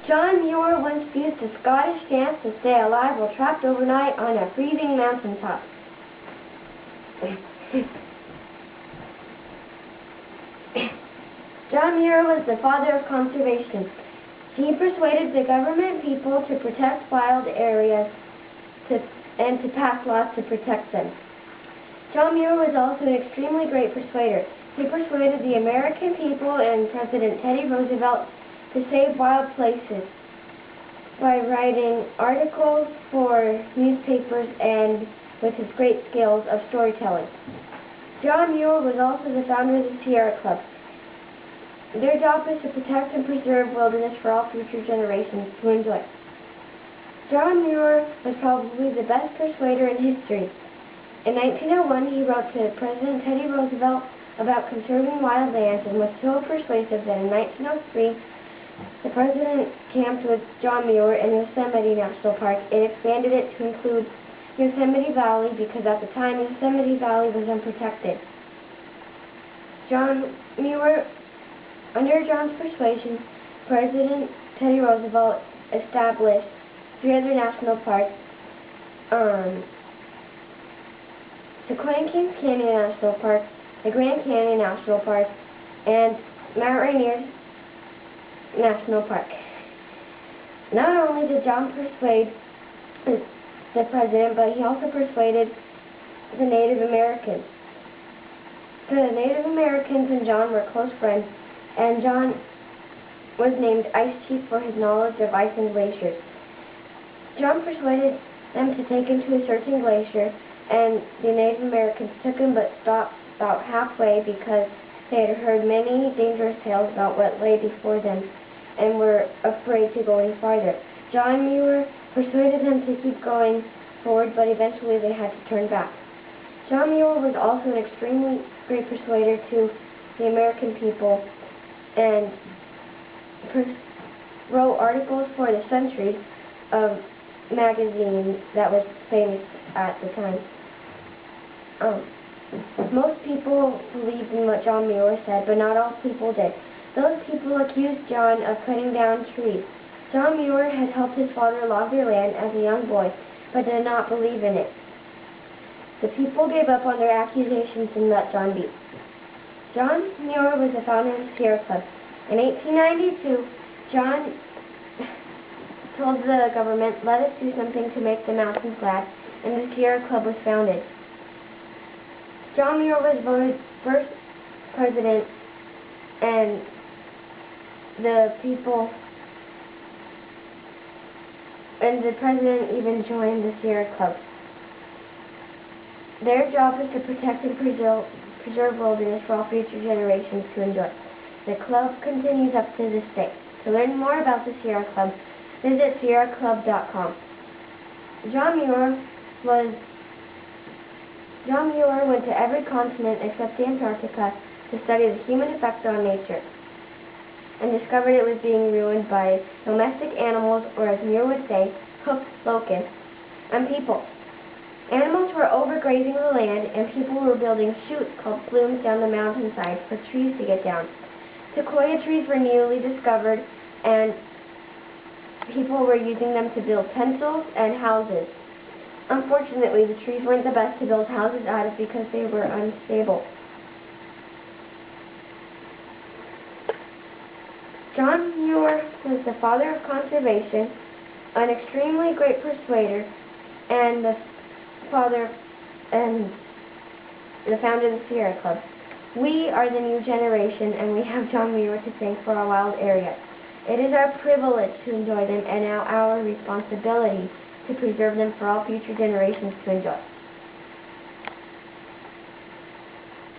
John Muir once used a Scottish dance to stay alive while trapped overnight on a freezing mountaintop. John Muir was the father of conservation. He persuaded the government people to protect wild areas and to pass laws to protect them. John Muir was also an extremely great persuader. He persuaded the American people and President Teddy Roosevelt to save wild places by writing articles for newspapers and with his great skills of storytelling. John Muir was also the founder of the Sierra Club. Their job is to protect and preserve wilderness for all future generations to enjoy. John Muir was probably the best persuader in history. In 1901, he wrote to President Teddy Roosevelt about conserving wild lands and was so persuasive that in 1903, the president camped with John Muir in Yosemite National Park and expanded it to include Yosemite Valley because at the time Yosemite Valley was unprotected. Under John's persuasion, President Teddy Roosevelt established 3 other national parks, Sequoia Kings Canyon National Park, the Grand Canyon National Park, and Mount Rainier National Park. Not only did John persuade the president, but he also persuaded the Native Americans. The Native Americans and John were close friends, and John was named Ice Chief for his knowledge of ice and glaciers. John persuaded them to take him to a certain glacier, and the Native Americans took him but stopped about halfway because they had heard many dangerous tales about what lay before them and were afraid to go any farther. John Muir persuaded them to keep going forward, but eventually they had to turn back. John Muir was also an extremely great persuader to the American people and wrote articles for the Century, a magazine that was famous at the time. Most people believed in what John Muir said, but not all people did. Those people accused John of cutting down trees. John Muir had helped his father log their land as a young boy, but did not believe in it. The people gave up on their accusations and let John be. John Muir was the founder of the Sierra Club. In 1892, John told the government, "Let us do something to make the mountains glad," and the Sierra Club was founded. John Muir was voted first president, and the president even joined the Sierra Club. Their job is to protect and preserve wilderness for all future generations to enjoy. The club continues up to this day. To learn more about the Sierra Club, visit sierraclub.com. John Muir went to every continent except Antarctica to study the human effect on nature, and discovered it was being ruined by domestic animals, or as Muir would say, hoofed locusts, and people. Animals were overgrazing the land, and people were building chutes called flumes down the mountainside for trees to get down. Sequoia trees were newly discovered, and people were using them to build pencils and houses. Unfortunately, the trees weren't the best to build houses out of because they were unstable. John Muir was the father of conservation, an extremely great persuader, and the founder of the Sierra Club. We are the new generation, and we have John Muir to thank for our wild areas. It is our privilege to enjoy them, and now our responsibility to preserve them for all future generations to enjoy.